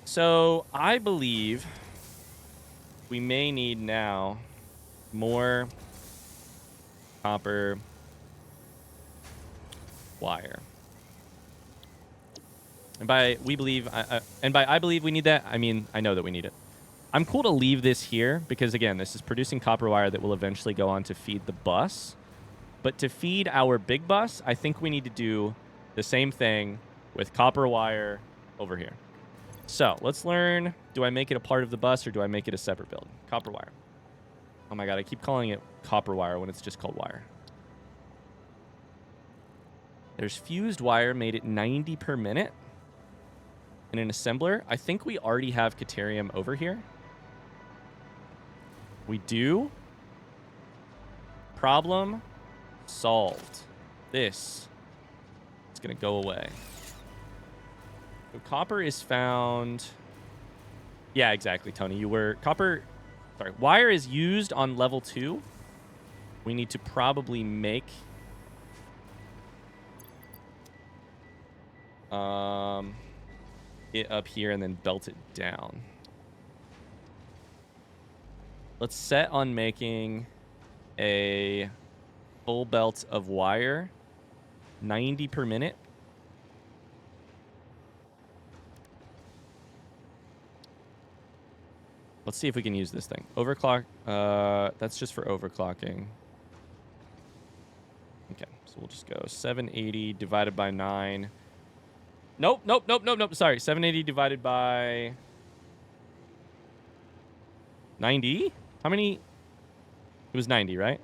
So I believe we may need now more copper wire. And by we believe, I believe we need that, I mean, I know that we need it. I'm cool to leave this here because, again, this is producing copper wire that will eventually go on to feed the bus. But to feed our big bus, I think we need to do the same thing with copper wire over here. So let's learn, do I make it a part of the bus or do I make it a separate build? Copper wire. Oh my god, I keep calling it copper wire when it's just called wire. There's fused wire made at 90 per minute. In an assembler, I think we already have Caterium over here. We do. Problem solved. This is going to go away. So copper is found. Yeah, exactly, Tony. You were copper. Sorry, wire is used on level 2. We need to probably make it up here and then belt it down. Let's set on making a full belt of wire, 90 per minute. Let's see if we can use this thing. Overclock, that's just for overclocking. Okay, so we'll just go 780 divided by 9. Nope. Sorry, 780 divided by 90? How many? It was 90, right?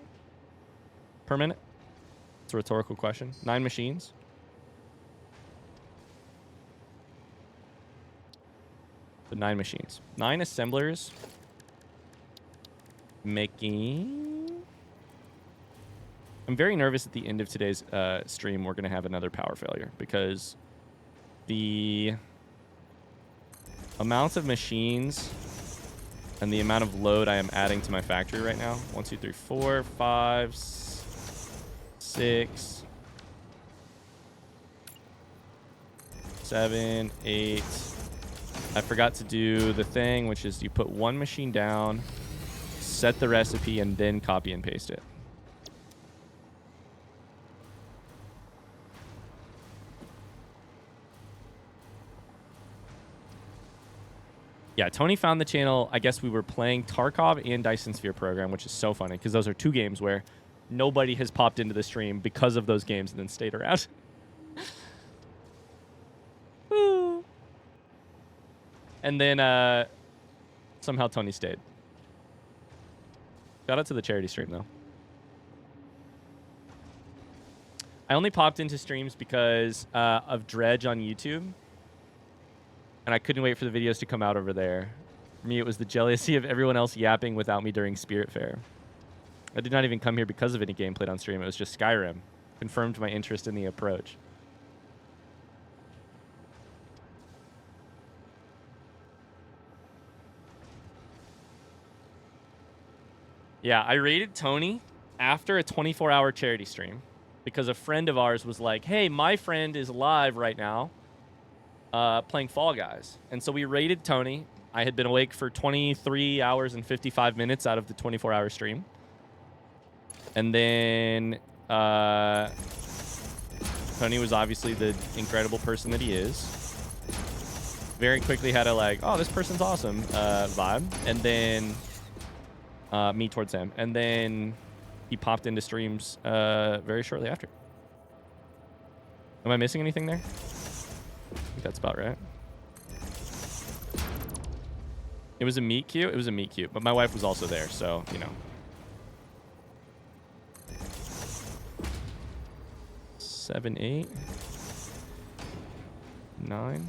Per minute? It's a rhetorical question. 9 machines. So 9 machines. 9 assemblers. Making... I'm very nervous at the end of today's stream we're going to have another power failure because the amount of machines and the amount of load I am adding to my factory right now. 1, 2, 3, 4, 5, 6, 7, 8. I forgot to do the thing, which is you put one machine down, set the recipe, and then copy and paste it. Yeah, Tony found the channel. I guess we were playing Tarkov and Dyson Sphere Program, which is so funny because those are 2 games where nobody has popped into the stream because of those games and then stayed around. And then somehow Tony stayed. Shout out to the charity stream, though. I only popped into streams because of Dredge on YouTube. And I couldn't wait for the videos to come out over there. For me, it was the jealousy of everyone else yapping without me during Spirit Fair. I did not even come here because of any game played on stream. It was just Skyrim. Confirmed my interest in the approach. Yeah, I raided Tony after a 24-hour charity stream because a friend of ours was like, hey, my friend is live right now. Playing Fall Guys. And so we raided Tony. I had been awake for 23 hours and 55 minutes out of the 24-hour stream. And then Tony was obviously the incredible person that he is. Very quickly had a like, oh, this person's awesome vibe. And then me towards him. And then he popped into streams very shortly after. Am I missing anything there? I think that's about right. It was a meet cute. It was a meet cute, but my wife was also there, so you know. 7, 8, 9.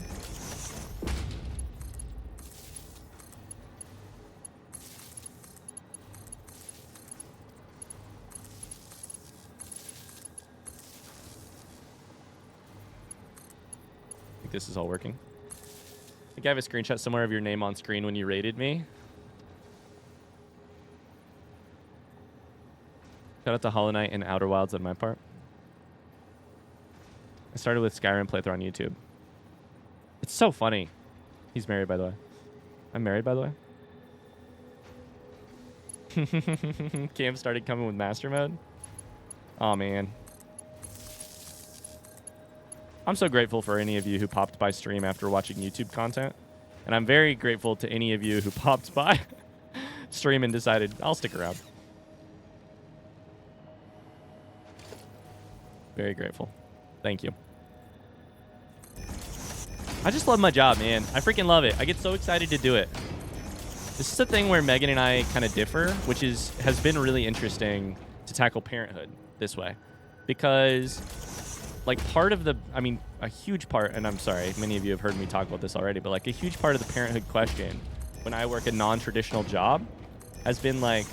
This is all working. I think I have a screenshot somewhere of your name on screen when you rated me. Shout out to Hollow Knight and Outer Wilds on my part. I started with Skyrim playthrough on YouTube. It's so funny. He's married, by the way. I'm married, by the way. Cam started coming with master mode. Oh, man. I'm so grateful for any of you who popped by stream after watching YouTube content. And I'm very grateful to any of you who popped by stream and decided, I'll stick around. Very grateful. Thank you. I just love my job, man. I freaking love it. I get so excited to do it. This is the thing where Megan and I kind of differ, which has been really interesting to tackle parenthood this way. Because, like, part of the, I mean, a huge part, and I'm sorry, many of you have heard me talk about this already, but, like, a huge part of the parenthood question when I work a non-traditional job has been, like,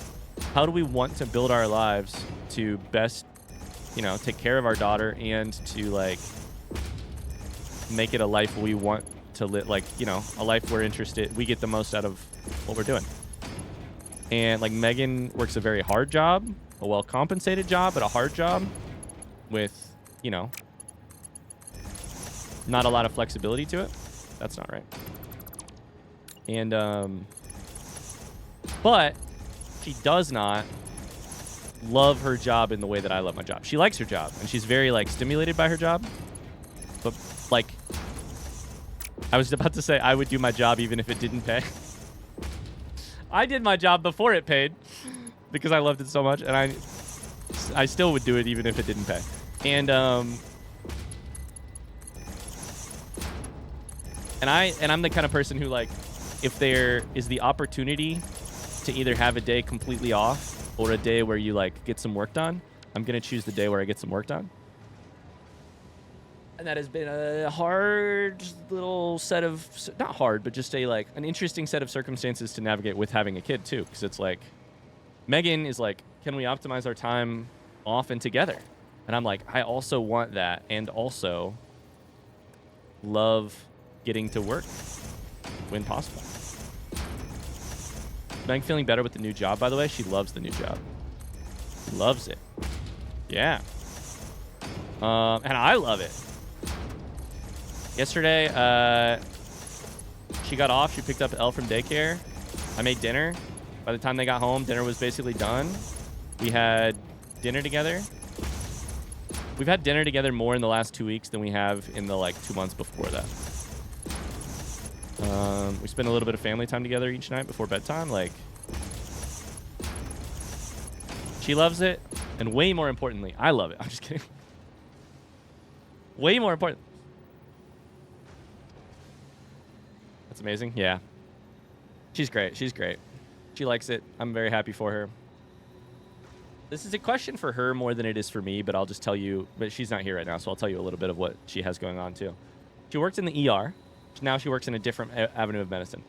how do we want to build our lives to best, you know, take care of our daughter and to, like, make it a life we want to live, like, you know, a life we're interested, we get the most out of what we're doing. And, like, Megan works a very hard job, a well-compensated job, but a hard job with, you know, not a lot of flexibility to it. That's not right. And, but she does not love her job in the way that I love my job. She likes her job, and she's very, like, stimulated by her job. But, like, I was about to say I would do my job even if it didn't pay. I did my job before it paid because I loved it so much, and I still would do it even if it didn't pay. And I'm the kind of person who, like, if there is the opportunity to either have a day completely off or a day where you, like, get some work done, I'm going to choose the day where I get some work done. And that has been a hard little set of, not hard, but just like an interesting set of circumstances to navigate with having a kid too. Because it's like, Megan is like, can we optimize our time off and together? And I'm like, I also want that, and also love getting to work when possible. Meg feeling better with the new job, by the way. She loves the new job. Loves it. Yeah. And I love it. Yesterday, she got off. She picked up Elle from daycare. I made dinner. By the time they got home, dinner was basically done. We had dinner together. We've had dinner together more in the last 2 weeks than we have in the, like, 2 months before that. We spent a little bit of family time together each night before bedtime. Like, she loves it. And way more importantly, I love it. I'm just kidding. Way more important. That's amazing. Yeah. She's great. She's great. She likes it. I'm very happy for her. This is a question for her more than it is for me, but I'll just tell you. But she's not here right now, so I'll tell you a little bit of what she has going on, too. She worked in the ER. Now she works in a different avenue of medicine.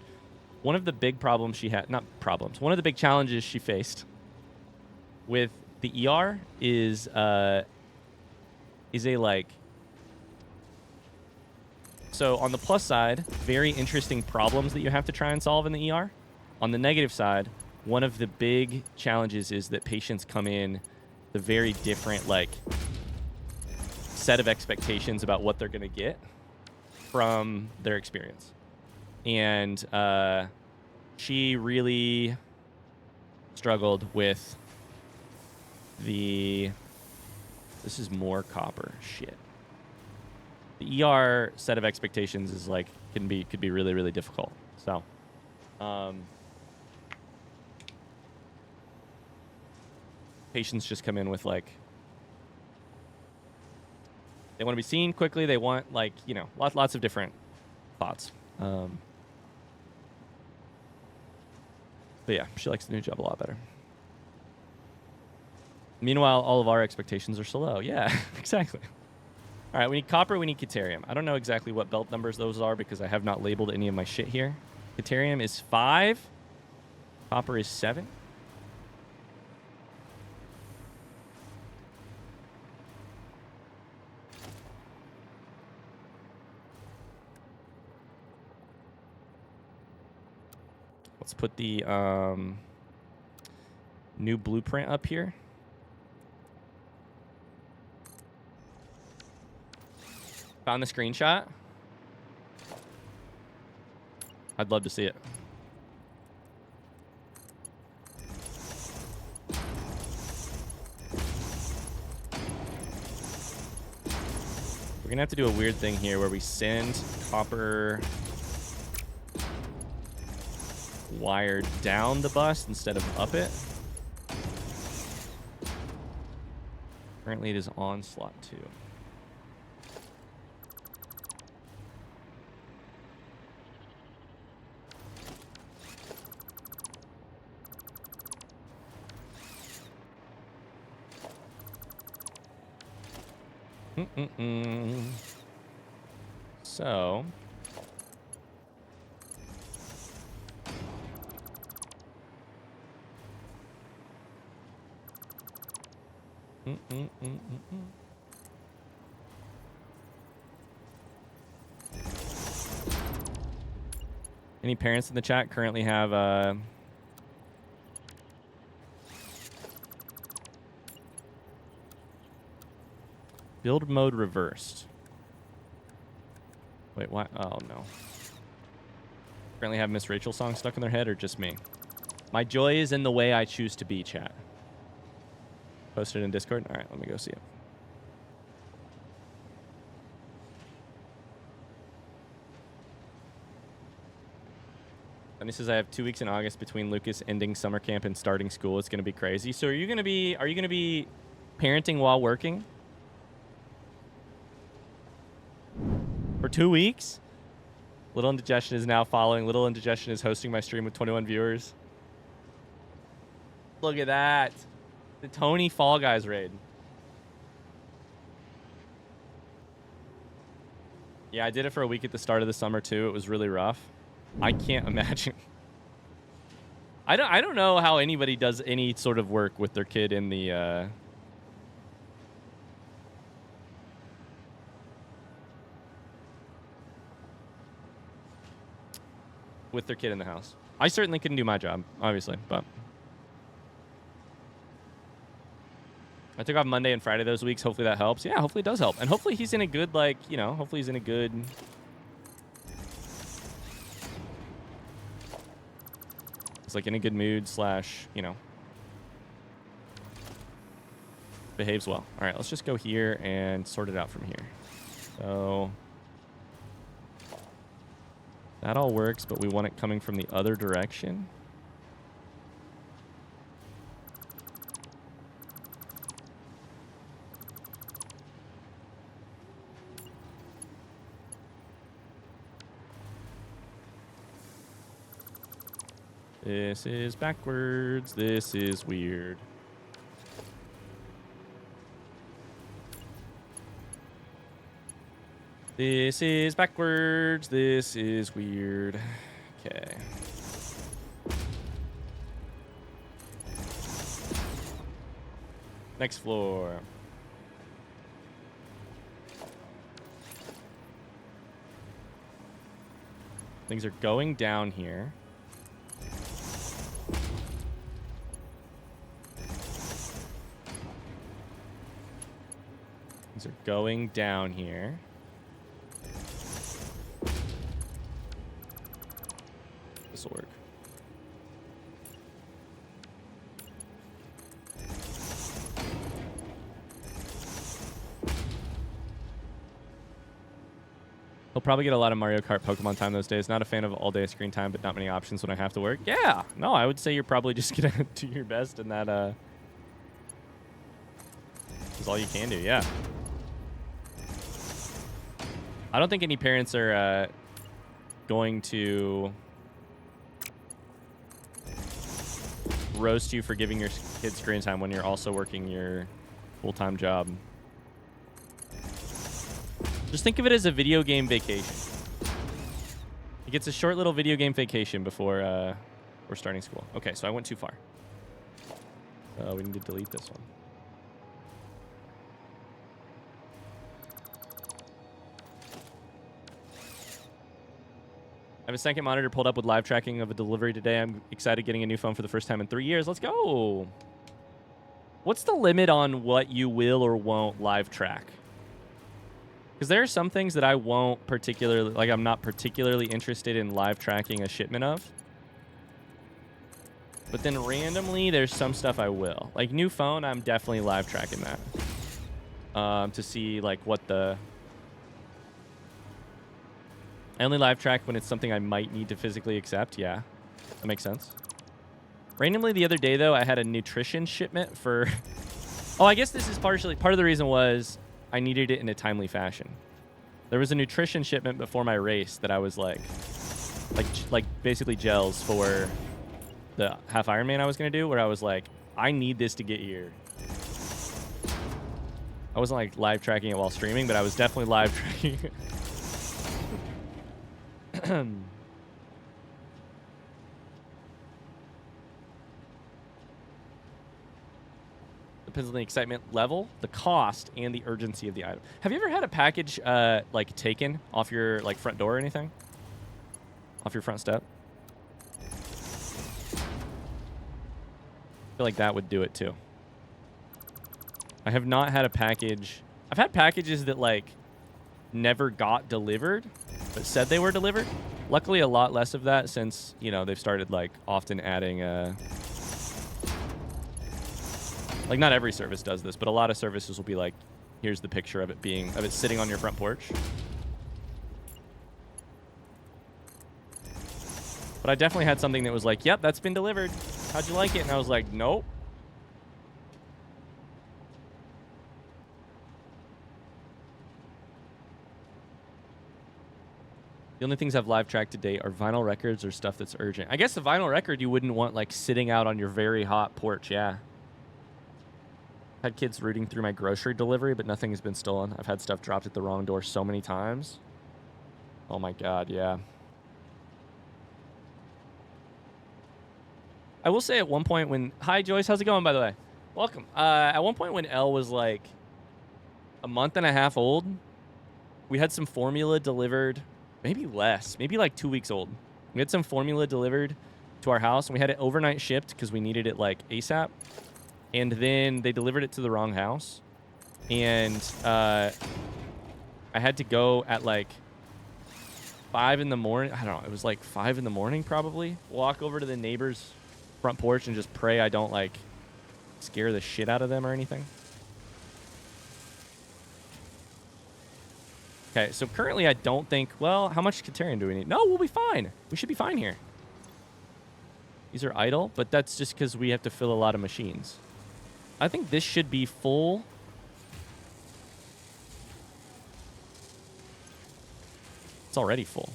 One of the big problems she had, not problems, one of the big challenges she faced with the ER is a, like, so on the plus side, very interesting problems that you have to try and solve in the ER. On the negative side, one of the big challenges is that patients come in the very different, like, set of expectations about what they're going to get from their experience. And she really struggled with this is more copper shit. The ER set of expectations is, like, could be really, really difficult. So, patients just come in with, like, they want to be seen quickly. They want, like, you know, lots of different thoughts. But yeah, she likes the new job a lot better. Meanwhile, all of our expectations are so low. Yeah, exactly. All right, we need copper, we need Caterium. I don't know exactly what belt numbers those are because I have not labeled any of my shit here. Caterium is 5. Copper is 7. Let's put the new blueprint up here. Found the screenshot. I'd love to see it. We're going to have to do a weird thing here where we send copper wire down the bus instead of up it. Currently, it is on slot 2. So... Any parents in the chat currently have build mode reversed? Wait, what? Oh, no. Currently have Miss Rachel song stuck in their head, or just me? My joy is in the way I choose to be, chat. Posted in Discord? All right, let me go see it. And he says I have 2 weeks in August between Lucas ending summer camp and starting school. It's going to be crazy. So are you going to be parenting while working? For 2 weeks? Little Indigestion is now following. Little Indigestion is hosting my stream with 21 viewers. Look at that. The Tony Fall Guys raid. Yeah, I did it for a week at the start of the summer too. It was really rough. I can't imagine. I don't know how anybody does any sort of work with their kid in the with their kid in the house. I certainly couldn't do my job, obviously, but I took off Monday and Friday those weeks. Hopefully that helps. Yeah, hopefully it does help. And hopefully he's in a good, like, you know, hopefully he's in a good... He's, like, in a good mood slash, you know, behaves well. All right, let's just go here and sort it out from here. So... that all works, but we want it coming from the other direction. This is backwards. This is weird. This is backwards. This is weird. Okay. Next floor. Things are going down here. Things are going down here. This will work. He'll probably get a lot of Mario Kart Pokemon time those days. Not a fan of all-day screen time, but not many options when I have to work. Yeah. No, I would say you're probably just going to do your best in that. Is all you can do, yeah. I don't think any parents are going to roast you for giving your kids screen time when you're also working your full-time job. Just think of it as a video game vacation. He gets a short little video game vacation before we're starting school. Okay, so I went too far. We need to delete this one. I have a second monitor pulled up with live tracking of a delivery today. I'm excited getting a new phone for the first time in 3 years. Let's go. What's the limit on what you will or won't live track? Because there are some things that I won't particularly, like I'm not particularly interested in live tracking a shipment of. But then randomly, there's some stuff I will. Like new phone, I'm definitely live tracking that. To see like what the... I only live track when it's something I might need to physically accept. Yeah, that makes sense. Randomly the other day, though, I had a nutrition shipment for... Oh, I guess this is partially... Part of the reason was I needed it in a timely fashion. There was a nutrition shipment before my race that I was like basically gels for the half Ironman I was going to do, where I was like, I need this to get here. I wasn't like live tracking it while streaming, but I was definitely live tracking it. Depends on the excitement level, the cost, and the urgency of the item. Have you ever had a package like taken off your like front door or anything? Off your front step? I feel like that would do it too. I have not had a package. I've had packages that like never got delivered, but said they were delivered. Luckily, a lot less of that since, you know, they've started like often adding like not every service does this, but a lot of services will be like, here's the picture of it sitting on your front porch. But I definitely had something that was like, yep, that's been delivered. How'd you like it? And I was like, nope. The only things I've live tracked to date are vinyl records or stuff that's urgent. I guess the vinyl record you wouldn't want like sitting out on your very hot porch, yeah. Had kids rooting through my grocery delivery, but nothing has been stolen. I've had stuff dropped at the wrong door so many times. Oh my God, yeah. I will say at one point when... Hi, Joyce. How's it going, by the way? Welcome. At one point when Elle was like a month and a half old, we had some formula delivered, maybe less, maybe like 2 weeks old. We had some formula delivered to our house, and we had it overnight shipped because we needed it like ASAP. And then they delivered it to the wrong house. And I had to go at like 5 in the morning. I don't know. It was like 5 in the morning probably. Walk over to the neighbor's front porch and just pray I don't like scare the shit out of them or anything. Okay, so currently I don't think... Well, how much Katerium do we need? No, we'll be fine. We should be fine here. These are idle, but that's just because we have to fill a lot of machines. I think this should be full. It's already full.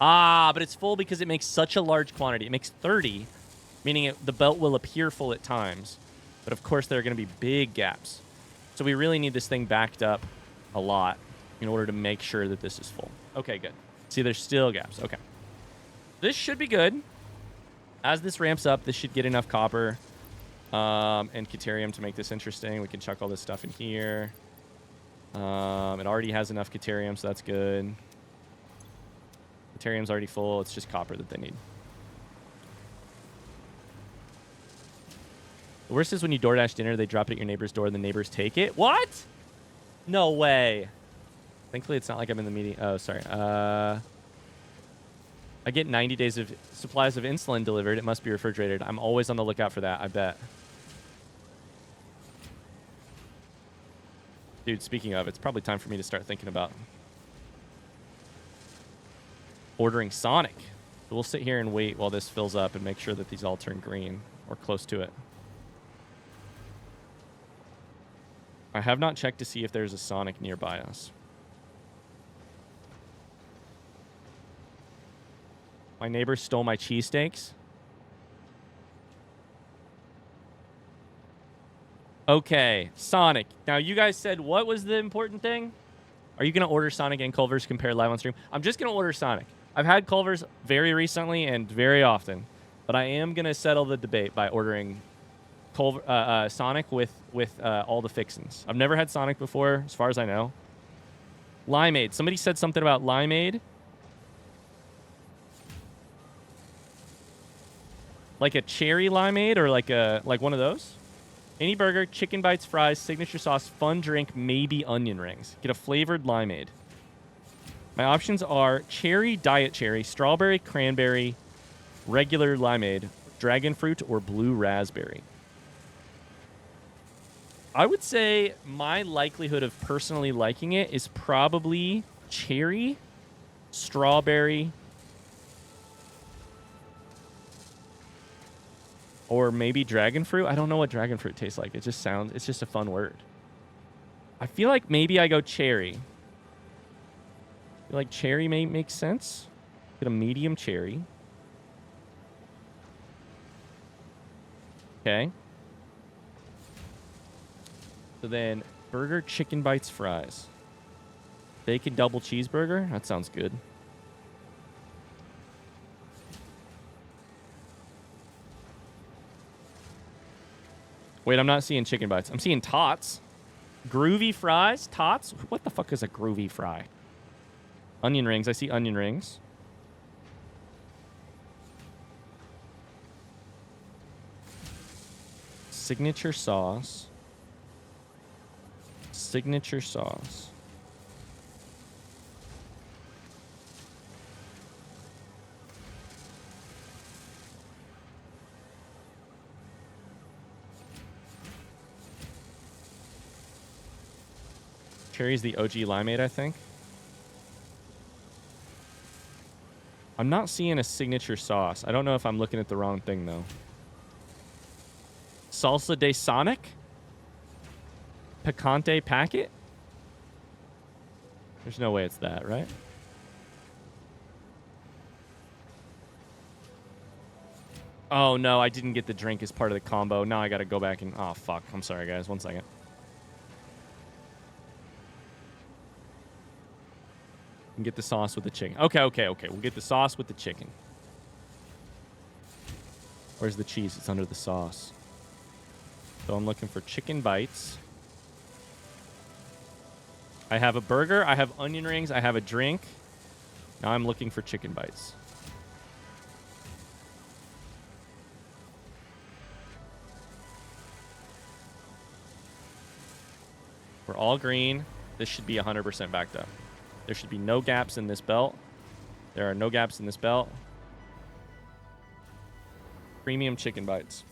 Ah, but it's full because it makes such a large quantity. It makes 30, meaning the belt will appear full at times. But of course, there are going to be big gaps. So we really need this thing backed up a lot in order to make sure that this is full. Okay, good. See, there's still gaps. Okay. This should be good. As this ramps up, this should get enough copper and Katerium to make this interesting. We can chuck all this stuff in here. It already has enough Katerium, so that's good. Katerium's already full. It's just copper that they need. The worst is when you DoorDash dinner, they drop it at your neighbor's door and the neighbors take it. What? No way. Thankfully, it's not like I'm in the meeting. Oh, sorry. I get 90 days of supplies of insulin delivered. It must be refrigerated. I'm always on the lookout for that, I bet. Dude, speaking of, it's probably time for me to start thinking about ordering Sonic. So we'll sit here and wait while this fills up and make sure that these all turn green or close to it. I have not checked to see if there's a Sonic nearby us. My neighbor stole my cheesesteaks. Okay, Sonic. Now, you guys said what was the important thing? Are you going to order Sonic and Culver's compare live on stream? I'm just going to order Sonic. I've had Culver's very recently and very often, but I am going to settle the debate by ordering Sonic with all the fixins. I've never had Sonic before, as far as I know. Limeade. Somebody said something about limeade. Like a cherry limeade or like one of those? Any burger, chicken bites, fries, signature sauce, fun drink, maybe onion rings. Get a flavored limeade. My options are cherry, diet cherry, strawberry, cranberry, regular limeade, dragon fruit, or blue raspberry. I would say my likelihood of personally liking it is probably cherry, strawberry, or maybe dragon fruit. I don't know what dragon fruit tastes like. It's just a fun word. I feel like maybe I go cherry. I feel like cherry may make sense. Get a medium cherry. Okay. So then, burger, chicken bites, fries. Bacon double cheeseburger? That sounds good. Wait, I'm not seeing chicken bites. I'm seeing tots. Groovy fries? Tots? What the fuck is a groovy fry? Onion rings. I see onion rings. Signature sauce. Signature sauce. Cherry's the OG limeade, I think. I'm not seeing a signature sauce. I don't know if I'm looking at the wrong thing, though. Salsa de Sonic? Picante packet? There's no way it's that, right? Oh, no, I didn't get the drink as part of the combo. Now I gotta go back and... Oh, fuck. I'm sorry, guys. 1 second. And get the sauce with the chicken. Okay. We'll get the sauce with the chicken. Where's the cheese? It's under the sauce. So I'm looking for chicken bites. I have a burger. I have onion rings. I have a drink. Now I'm looking for chicken bites. We're all green. This should be 100% backed up. There should be no gaps in this belt. There are no gaps in this belt. Premium chicken bites.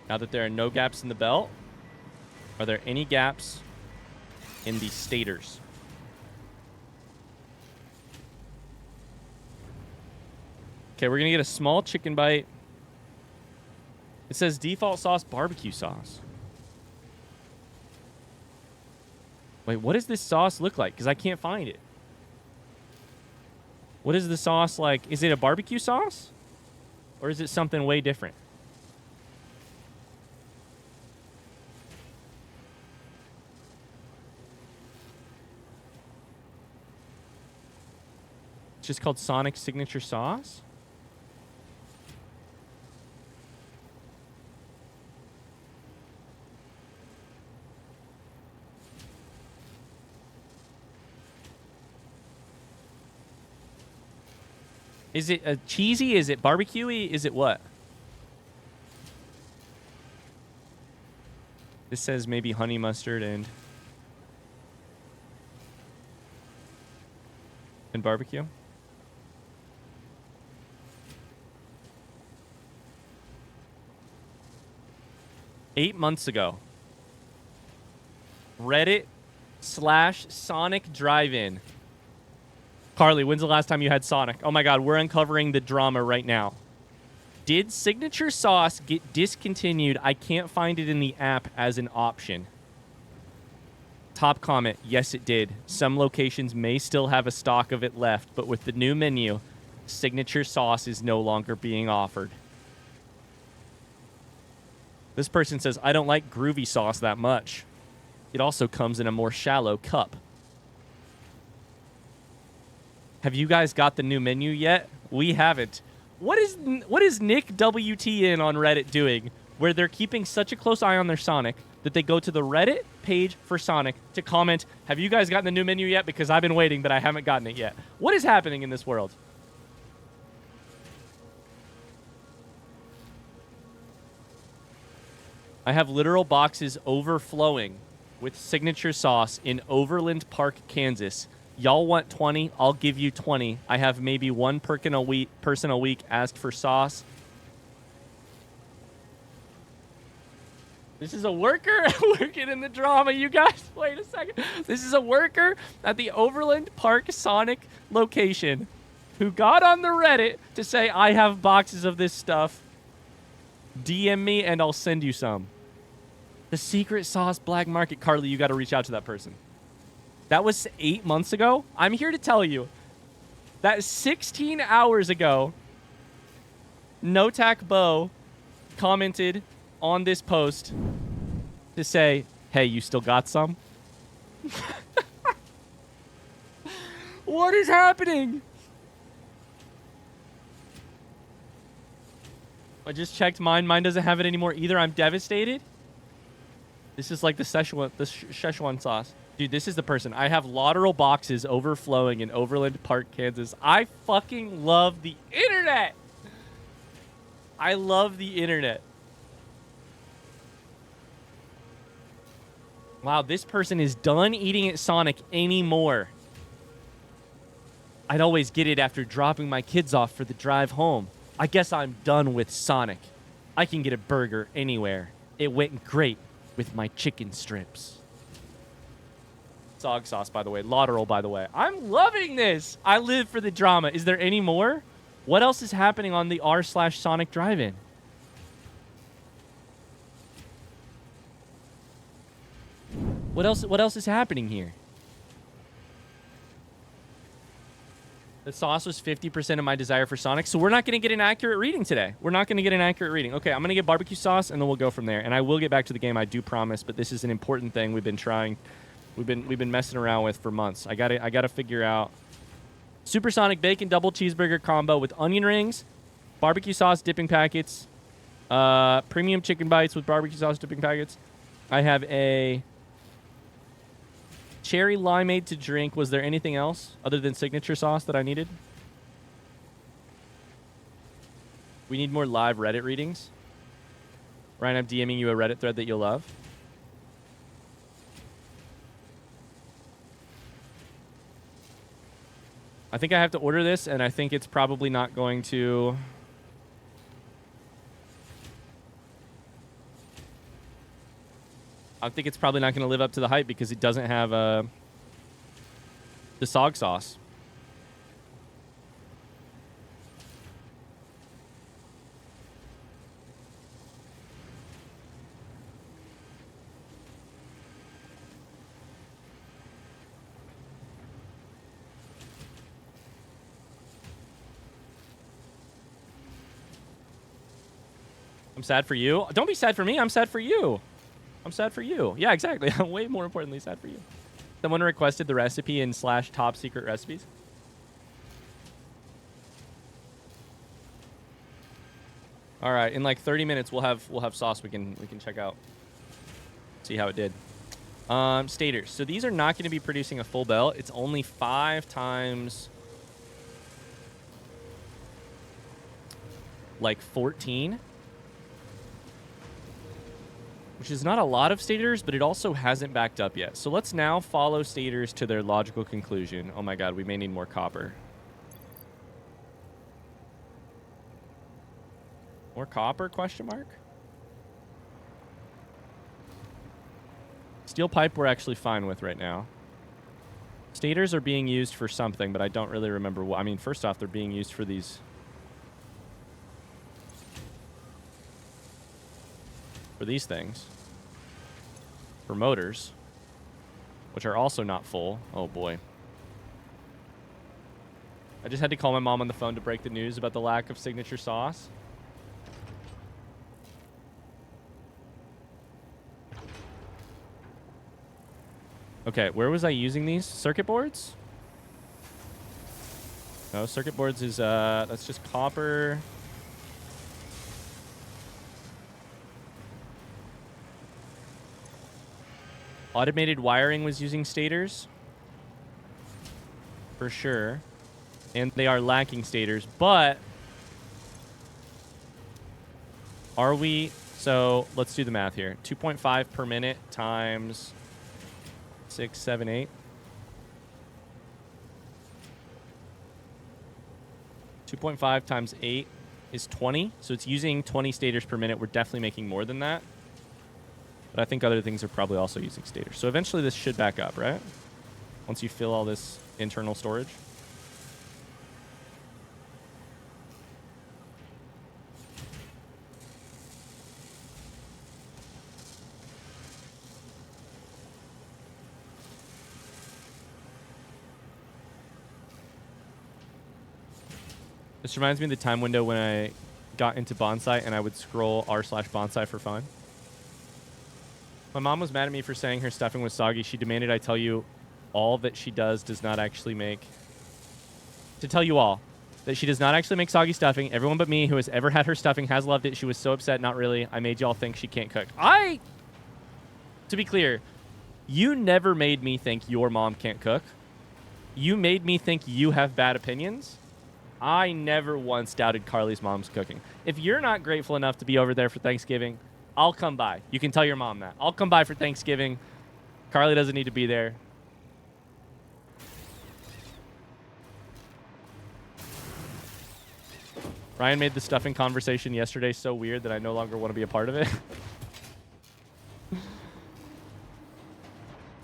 Now that there are no gaps in the belt, are there any gaps in the staters? Okay, we're going to get a small chicken bite. It says default sauce, barbecue sauce. Wait, what does this sauce look like? Because I can't find it. What is the sauce like? Is it a barbecue sauce? Or is it something way different? It's just called Sonic Signature Sauce? Is it cheesy? Is it barbecuey? Is it what? This says maybe honey mustard and barbecue. Eight months ago. Reddit/Sonic Drive-In. Carly, when's the last time you had Sonic? Oh my god, we're uncovering the drama right now. Did signature sauce get discontinued? I can't find it in the app as an option. Top comment, yes it did. Some locations may still have a stock of it left, but with the new menu, signature sauce is no longer being offered. This person says, I don't like groovy sauce that much. It also comes in a more shallow cup. Have you guys got the new menu yet? We haven't. What is Nick WTN on Reddit doing where they're keeping such a close eye on their Sonic that they go to the Reddit page for Sonic to comment, have you guys gotten the new menu yet? Because I've been waiting, but I haven't gotten it yet. What is happening in this world? I have literal boxes overflowing with signature sauce in Overland Park, Kansas. Y'all want 20? I'll give you 20. I have maybe one person a week ask for sauce. This is a worker working in the drama, you guys. Wait a second. This is a worker at the Overland Park Sonic location who got on the Reddit to say, I have boxes of this stuff. DM me and I'll send you some. The secret sauce black market. Carly, you got to reach out to that person. That was 8 months ago. I'm here to tell you that 16 hours ago, Notak Bo commented on this post to say, hey, you still got some? What is happening? I just checked mine. Mine doesn't have it anymore either. I'm devastated. This is like the Szechuan sauce. Dude, this is the person. I have lateral boxes overflowing in Overland Park, Kansas. I fucking love the internet. I love the internet. Wow, this person is done eating at Sonic anymore. I'd always get it after dropping my kids off for the drive home. I guess I'm done with Sonic. I can get a burger anywhere. It went great with my chicken strips. Sog sauce, by the way. Lateral, by the way. I'm loving this. I live for the drama. Is there any more? What else is happening on the r/Sonic Drive-In? What else is happening here? The sauce was 50% of my desire for Sonic, so we're not going to get an accurate reading today. We're not going to get an accurate reading. Okay, I'm going to get barbecue sauce, and then we'll go from there. And I will get back to the game, I do promise, but this is an important thing we've been trying. We've been messing around with for months. I gotta figure out Supersonic Bacon Double Cheeseburger Combo with onion rings, barbecue sauce dipping packets, premium chicken bites with barbecue sauce dipping packets. I have a cherry limeade to drink. Was there anything else other than signature sauce that I needed? We need more live Reddit readings. Ryan, I'm DMing you a Reddit thread that you'll love. I think I have to order this, and I think it's probably not going to... I think it's probably not going to live up to the hype because it doesn't have the SOG sauce. I'm sad for you. Don't be sad for me. I'm sad for you. I'm sad for you. Yeah, exactly. I'm way more importantly sad for you. Someone requested the recipe in /top secret recipes. All right, in like 30 minutes we'll have sauce we can check out. See how it did. Staters. So these are not going to be producing a full bell. It's only 5 times like 14. Which is not a lot of staters, but it also hasn't backed up yet. So let's now follow staters to their logical conclusion. Oh my god, we may need more copper. More copper, question mark? Steel pipe we're actually fine with right now. Staters are being used for something, but I don't really remember what. I mean, first off, they're being used for these... for these things. For motors. Which are also not full. Oh boy. I just had to call my mom on the phone to break the news about the lack of signature sauce. Okay, where was I using these? Circuit boards? No, circuit boards is, that's just copper. Automated wiring was using stators. For sure. And they are lacking stators, but... are we So let's do the math here. 2.5 per minute times 6, 7, 8. 2.5 times 8 is 20. So it's using 20 stators per minute. We're definitely making more than that. But I think other things are probably also using stators. So eventually this should back up, right? Once you fill all this internal storage. This reminds me of the time window when I got into bonsai and I would scroll r/bonsai for fun. My mom was mad at me for saying her stuffing was soggy. She demanded I tell you all that she does not actually make. To tell you all that she does not actually make soggy stuffing. Everyone but me who has ever had her stuffing has loved it. She was so upset. Not really. I made y'all think she can't cook. To be clear, you never made me think your mom can't cook. You made me think you have bad opinions. I never once doubted Carly's mom's cooking. If you're not grateful enough to be over there for Thanksgiving, I'll come by. You can tell your mom that. I'll come by for Thanksgiving. Carly doesn't need to be there. Ryan made the stuffing conversation yesterday so weird that I no longer want to be a part of it.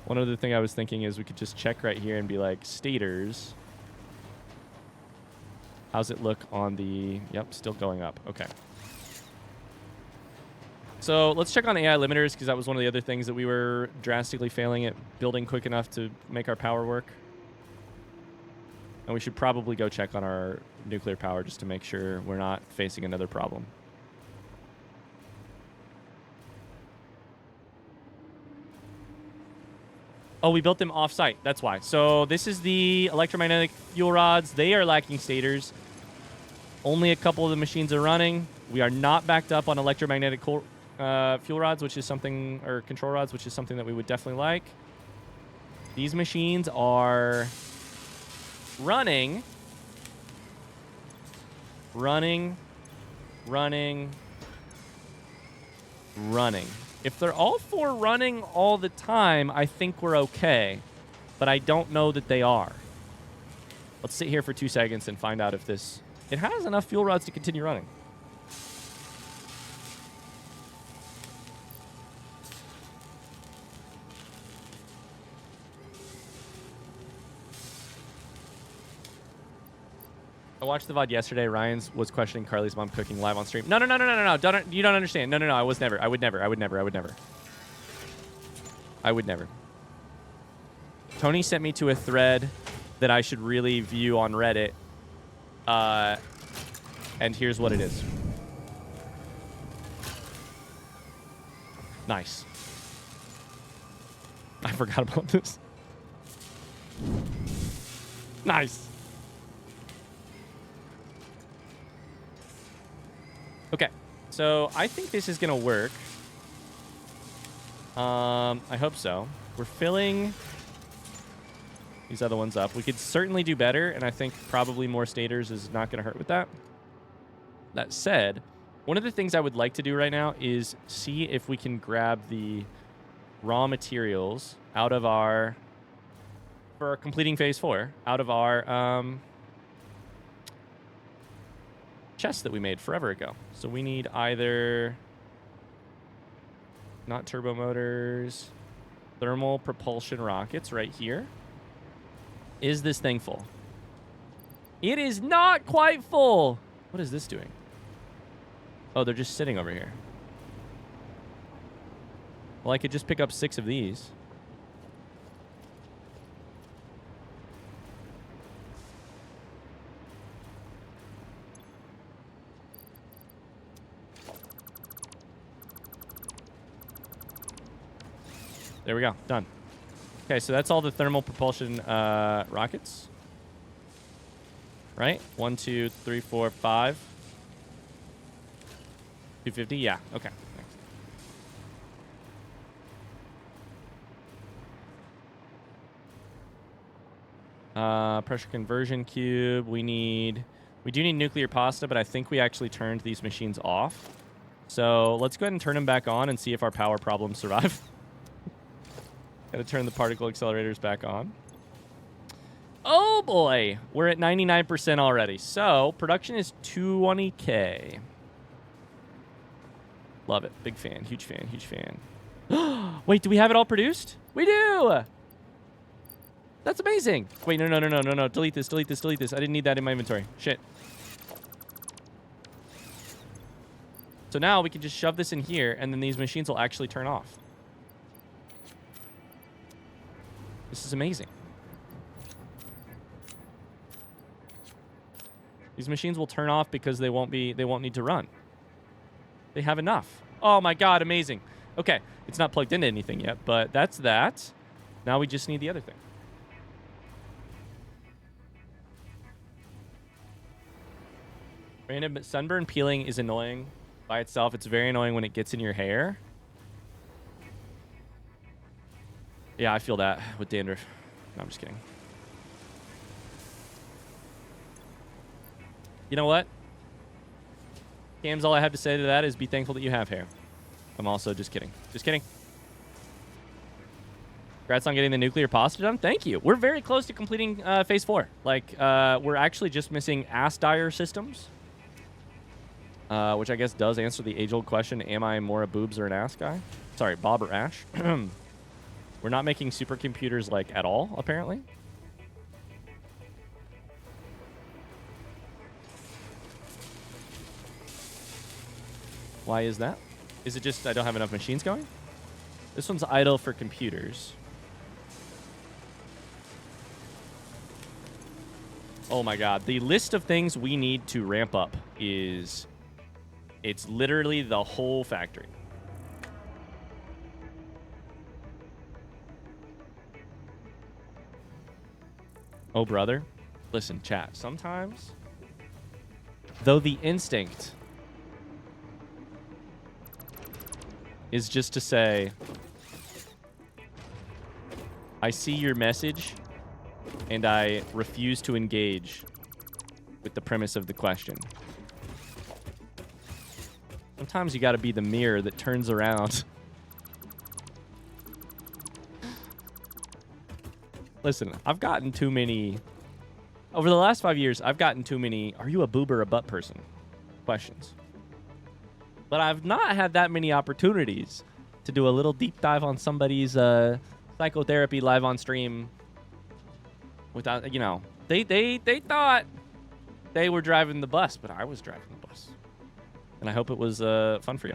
One other thing I was thinking is we could just check right here and be like, stators. How's it look on the... Yep, still going up. Okay. So let's check on AI limiters, because that was one of the other things that we were drastically failing at building quick enough to make our power work. And we should probably go check on our nuclear power just to make sure we're not facing another problem. Oh, we built them off-site. That's why. So this is the electromagnetic fuel rods. They are lacking stators. Only a couple of the machines are running. We are not backed up on electromagnetic fuel rods, which is something, or control rods, which is something that we would definitely like. These machines are running. If they're all four running all the time, I think we're okay. But I don't know that they are. Let's sit here for 2 seconds and find out if this... It has enough fuel rods to continue running. I watched the VOD yesterday. Ryan was questioning Carly's mom cooking live on stream. No. You don't understand. No. I would never. Tony sent me to a thread that I should really view on Reddit. And here's what it is. Nice. I forgot about this. Nice. Okay, so I think this is going to work. I hope so. We're filling these other ones up. We could certainly do better, and I think probably more stators is not going to hurt with that. That said, one of the things I would like to do right now is see if we can grab the raw materials out of our, for completing phase 4, out of our chest that we made forever ago. So we need either, not turbo motors, thermal propulsion rockets right here. Is this thing full? It is not quite full. What is this doing? Oh, they're just sitting over here. Well, I could just pick up 6 of these. There we go. Done. Okay, so that's all the thermal propulsion rockets. Right? 1, 2, 3, 4, 5. 250? Yeah. Okay. Thanks. Pressure conversion cube. We do need nuclear pasta, but I think we actually turned these machines off. So let's go ahead and turn them back on and see if our power problems survive. Gotta turn the particle accelerators back on. Oh boy, we're at 99% already. So production is 220K. Love it. Big fan. Huge fan. Huge fan. Wait, do we have it all produced? We do. That's amazing. Wait, no. Delete this. I didn't need that in my inventory. Shit. So now we can just shove this in here, and then these machines will actually turn off. This is amazing. These machines will turn off because they won't need to run. They have enough. Oh my god, amazing. Okay, it's not plugged into anything yet, but that's that. Now we just need the other thing. Random sunburn peeling is annoying by itself. It's very annoying when it gets in your hair. Yeah, I feel that with dandruff. No, I'm just kidding. You know what? Cams, all I have to say to that is be thankful that you have hair. I'm also just kidding. Just kidding. Congrats on getting the nuclear pasta done. Thank you. We're very close to completing phase 4. Like, we're actually just missing ass dyer systems. Which I guess does answer the age-old question, am I more a boobs or an ass guy? Sorry, Bob or Ash. We're not making supercomputers, like, at all, apparently. Why is that? Is it just I don't have enough machines going? This one's idle for computers. Oh my god. The list of things we need to ramp up is... It's literally the whole factory. Oh, brother. Listen, chat. Sometimes, though the instinct is just to say, I see your message, and I refuse to engage with the premise of the question. Sometimes you gotta be the mirror that turns around. Listen, I've gotten too many... Over the last 5 years, I've gotten too many, are you a boob or a butt person? Questions. But I've not had that many opportunities to do a little deep dive on somebody's psychotherapy live on stream without, you know, they thought they were driving the bus, but I was driving the bus. And I hope it was fun for you.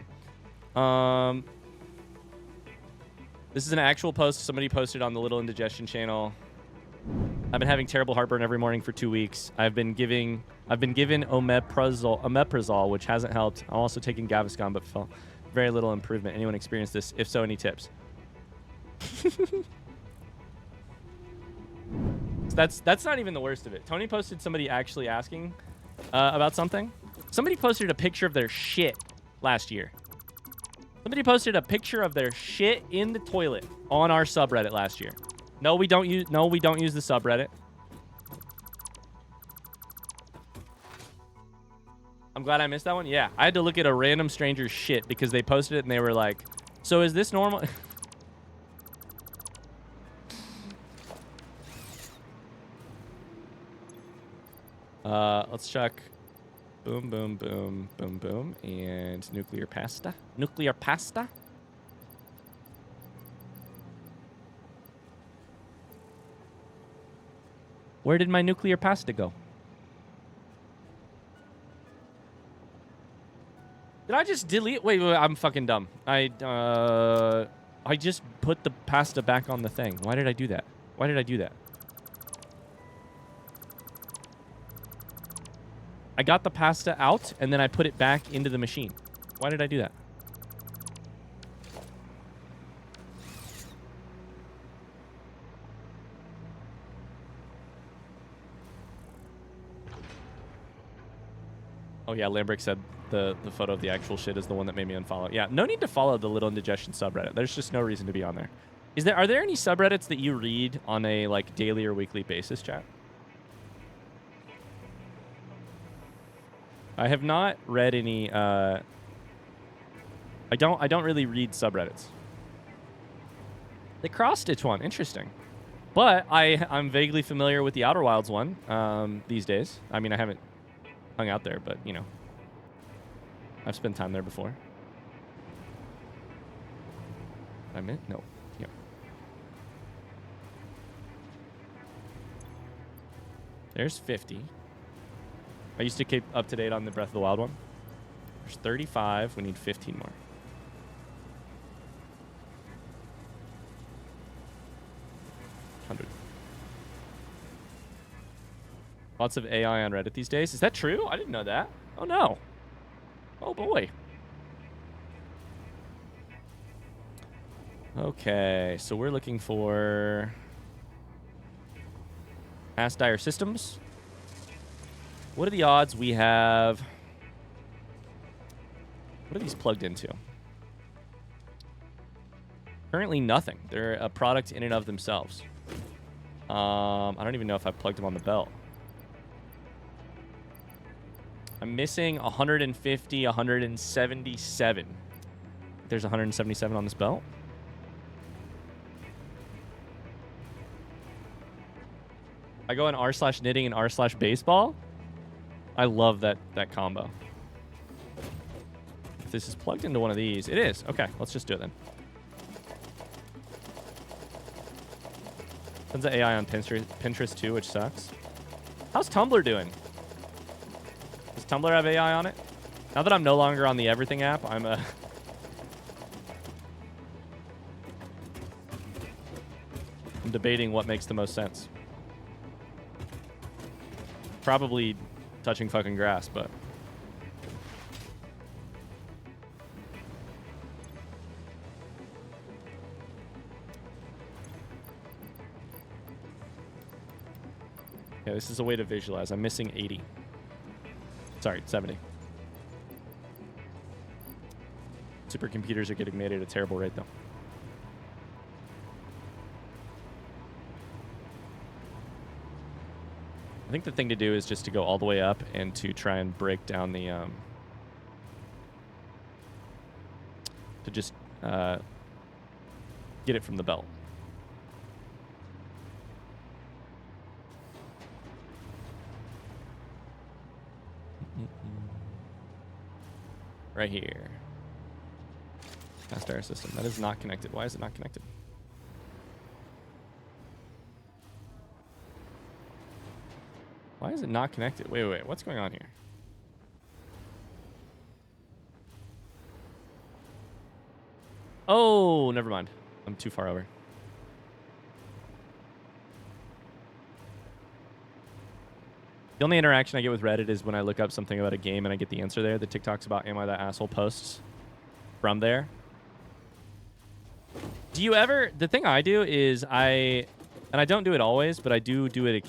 This is an actual post somebody posted on the Little Indigestion channel. I've been having terrible heartburn every morning for 2 weeks. I've been given omeprazole, which hasn't helped. I'm also taking Gaviscon, but felt very little improvement. Anyone experienced this? If so, any tips? That's not even the worst of it. Tony posted somebody actually asking about something. Somebody posted a picture of their shit last year. Somebody posted a picture of their shit in the toilet on our subreddit last year. No, we don't use the subreddit. I'm glad I missed that one. Yeah, I had to look at a random stranger's shit because they posted it and they were like, "So is this normal?" Let's check. Boom, boom, boom, boom, boom, and nuclear pasta. Nuclear pasta. Where did my nuclear pasta go? Did I just delete? Wait, I'm fucking dumb. I just put the pasta back on the thing. Why did I do that? Why did I do that? I got the pasta out, and then I put it back into the machine. Why did I do that? Oh, yeah, Lambrick said the photo of the actual shit is the one that made me unfollow. Yeah, no need to follow the Little Indigestion subreddit. There's just no reason to be on there. Are there any subreddits that you read on a, like, daily or weekly basis, chat? I have not read any I don't really read subreddits. The cross-stitch one, interesting. But I'm vaguely familiar with the Outer Wilds one these days. I mean, I haven't hung out there, but, you know, I've spent time there before. I meant? No. Yeah. There's 50. I used to keep up to date on the Breath of the Wild one. There's 35. We need 15 more. Lots of AI on Reddit these days. Is that true? I didn't know that. Oh, no. Oh, boy. Okay, so we're looking for Ask Dire Systems. What are the odds we have... What are these plugged into? Currently nothing. They're a product in and of themselves. I don't even know if I've plugged them on the belt. I'm missing 150, 177. There's 177 on this belt. I go in r/knitting and r/baseball. I love that combo. If this is plugged into one of these, it is. Okay, let's just do it then. Tons of AI on Pinterest too, which sucks. How's Tumblr doing? Does Tumblr have AI on it? Now that I'm no longer on the Everything app, I'm debating what makes the most sense. Probably touching fucking grass, but... Yeah, this is a way to visualize. I'm missing 80. Sorry, 70. Supercomputers are getting made at a terrible rate, though. I think the thing to do is just to go all the way up and to try and break down the... to just get it from the belt. Right here. Fast air system. That is not connected. Why is it not connected? Why is it not connected? Wait. What's going on here? Oh, never mind. I'm too far over. The only interaction I get with Reddit is when I look up something about a game and I get the answer there. The TikToks about Am I That Asshole posts from there. Do you ever... The thing I do is and I don't do it always, but I do it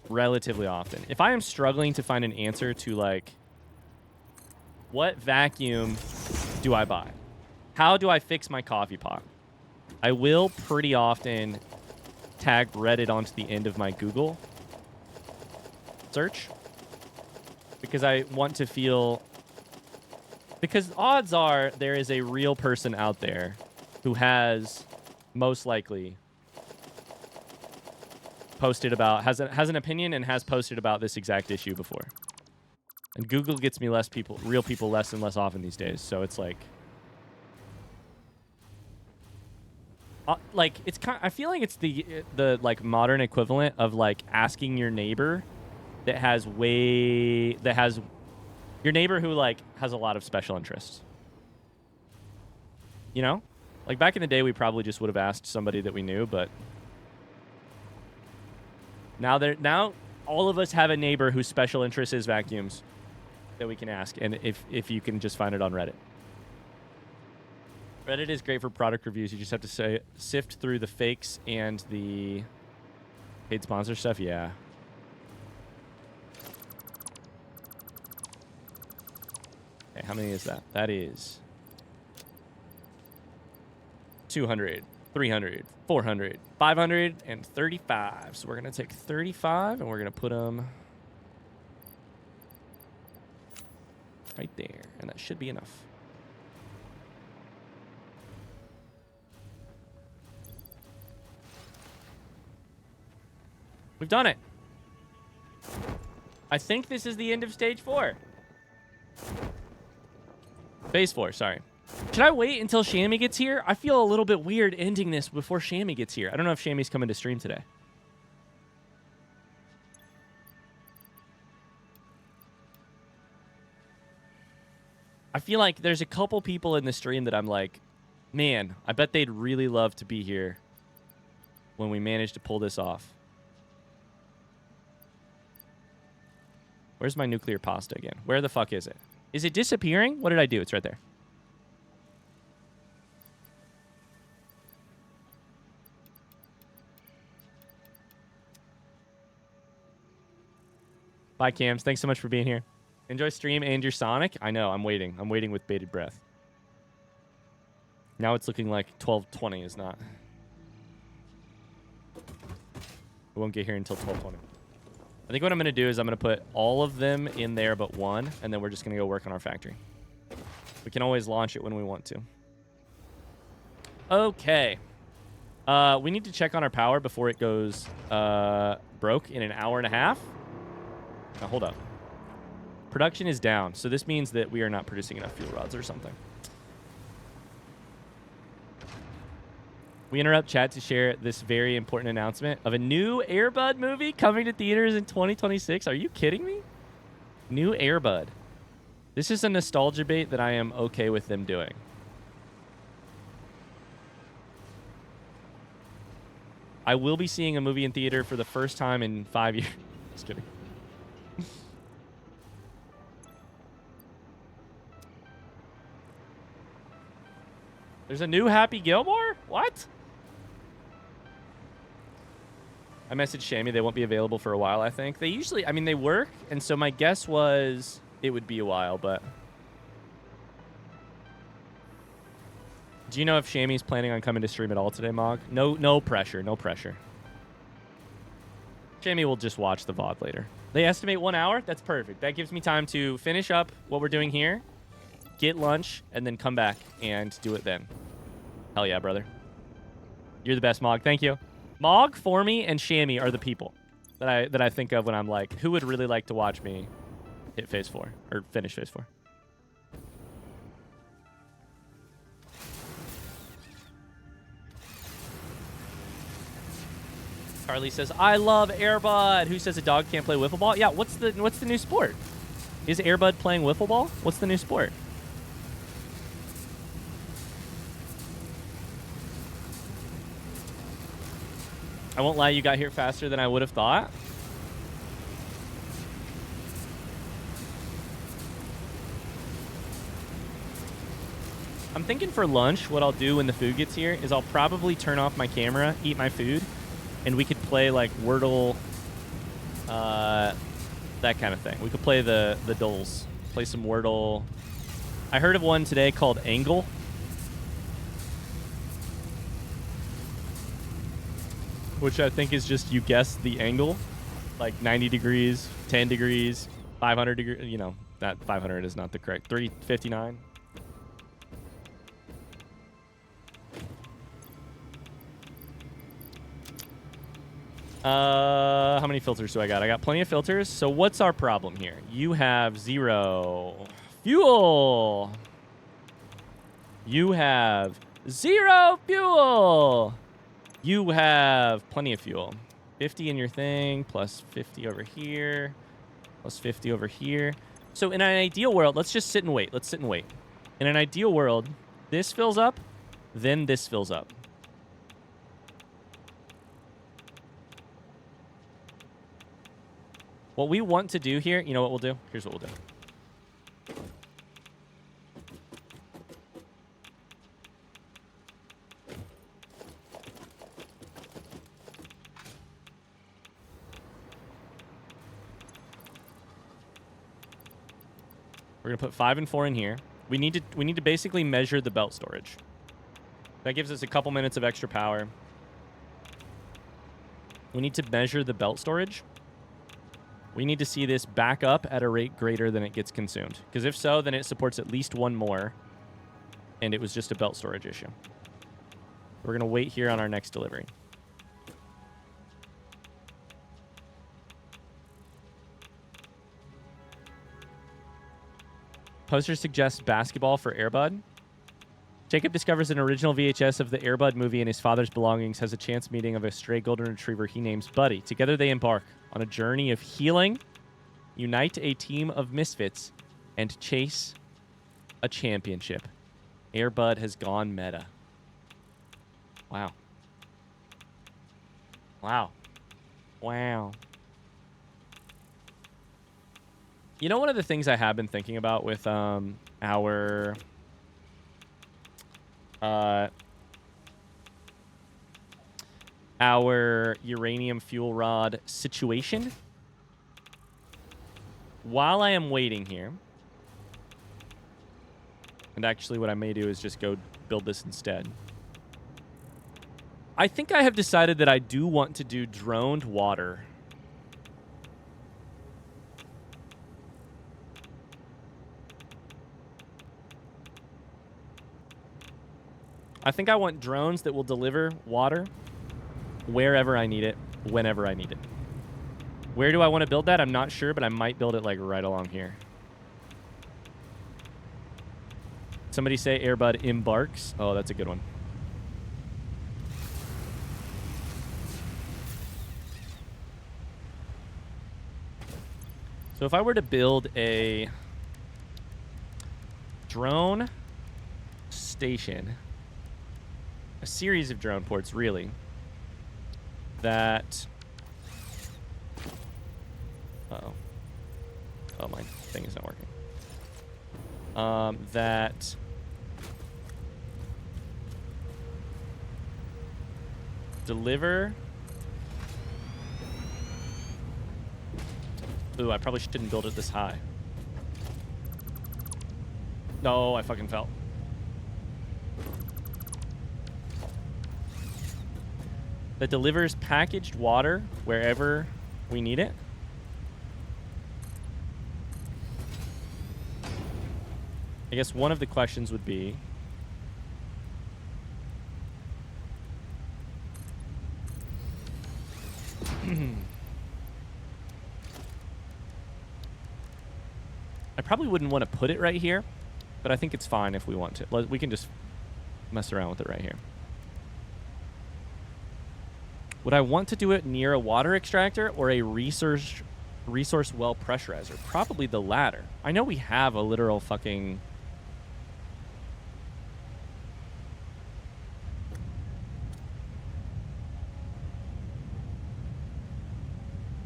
relatively often. If I am struggling to find an answer to, like, what vacuum do I buy? How do I fix my coffee pot? I will pretty often tag Reddit onto the end of my Google search because I want to feel... Because odds are there is a real person out there who has most likely posted about, has an opinion and has posted about this exact issue before. And Google gets me real people less and less often these days. So it's like it's kind. I feel like it's the like modern equivalent of like asking your neighbor that has your neighbor who like has a lot of special interests. You know, like back in the day, we probably just would have asked somebody that we knew, but now all of us have a neighbor whose special interest is vacuums that we can ask, and if you can just find it on Reddit. Reddit is great for product reviews. You just have to sift through the fakes and the paid sponsor stuff. Yeah. Okay, how many is that? That is 200, 300, 400, 535. So we're going to take 35 and we're going to put them right there. And that should be enough. We've done it. I think this is the end of stage 4. Phase 4, sorry. Should I wait until Shammy gets here? I feel a little bit weird ending this before Shammy gets here. I don't know if Shammy's coming to stream today. I feel like there's a couple people in the stream that I'm like, man, I bet they'd really love to be here when we manage to pull this off. Where's my nuclear pasta again? Where the fuck is it? Is it disappearing? What did I do? It's right there. Bye, Cams. Thanks so much for being here. Enjoy stream and your Sonic. I know. I'm waiting. I'm waiting with bated breath. Now it's looking like 12:20 is not. We won't get here until 12:20. I think what I'm going to do is I'm going to put all of them in there but one, and then we're just going to go work on our factory. We can always launch it when we want to. Okay. We need to check on our power before it goes broke in an hour and a half. Now, hold up. Production is down, so this means that we are not producing enough fuel rods or something. We interrupt chat to share this very important announcement of a new Air Bud movie coming to theaters in 2026. Are you kidding me? New Air Bud. This is a nostalgia bait that I am okay with them doing. I will be seeing a movie in theater for the first time in 5 years. Just kidding. There's a new Happy Gilmore? What? I messaged Shammy. They won't be available for a while, I think. They usually, I mean, they work, and so my guess was it would be a while, but... Do you know if Shammy's planning on coming to stream at all today, Mog? No pressure, no pressure. Shammy will just watch the VOD later. They estimate 1 hour? That's perfect. That gives me time to finish up what we're doing here, get lunch, and then come back and do it then. Hell yeah, brother. You're the best, Mog. Thank you. Mog, Formy, and Shammy are the people that I think of when I'm like, who would really like to watch me hit phase 4 or finish phase 4? Carly says, I love Air Bud. Who says a dog can't play wiffle ball? Yeah, what's the new sport? Is Air Bud playing wiffle ball? What's the new sport? I won't lie, you got here faster than I would have thought. I'm thinking for lunch, what I'll do when the food gets here is I'll probably turn off my camera, eat my food, and we could play like Wordle, that kind of thing. We could play the Doles, play some Wordle. I heard of one today called Angle. Which I think is just you guess the angle, like 90 degrees, 10 degrees, 500 degrees. You know, that 500 is not the correct. 359. How many filters do I got? I got plenty of filters. So what's our problem here? You have 0 fuel. You have 0 fuel. You have plenty of fuel. 50 in your thing, plus 50 over here, plus 50 over here. So in an ideal world, let's just sit and wait. Let's sit and wait. In an ideal world, this fills up, then this fills up. What we want to do here, you know what we'll do? Here's what we'll do. We're gonna put 5 and 4 in here. We need to basically measure the belt storage. That gives us a couple minutes of extra power. We need to measure the belt storage. We need to see this back up at a rate greater than it gets consumed. Because if so, then it supports at least one more. And it was just a belt storage issue. We're gonna wait here on our next delivery. Poster suggests basketball for Airbud. Jacob discovers an original VHS of the Airbud movie in his father's belongings, has a chance meeting of a stray golden retriever he names Buddy. Together they embark on a journey of healing, unite a team of misfits, and chase a championship. Airbud has gone meta. Wow. Wow. Wow. You know, one of the things I have been thinking about with our uranium fuel rod situation, while I am waiting here, and actually what I may do is just go build this instead. I think I have decided that I do want to do droned water. I think I want drones that will deliver water wherever I need it, whenever I need it. Where do I want to build that? I'm not sure, but I might build it like right along here. Somebody say Airbud embarks. Oh, that's a good one. So if I were to build a drone station, a series of drone ports, really, that... Uh-oh. Oh, my thing is not working. That... deliver... Ooh, I probably shouldn't build it this high. No, I fucking fell. That delivers packaged water wherever we need it. I guess one of the questions would be... I probably wouldn't want to put it right here, but I think it's fine if we want to. We can just mess around with it right here. Would I want to do it near a water extractor or a resource well pressurizer? Probably the latter. I know we have a literal fucking...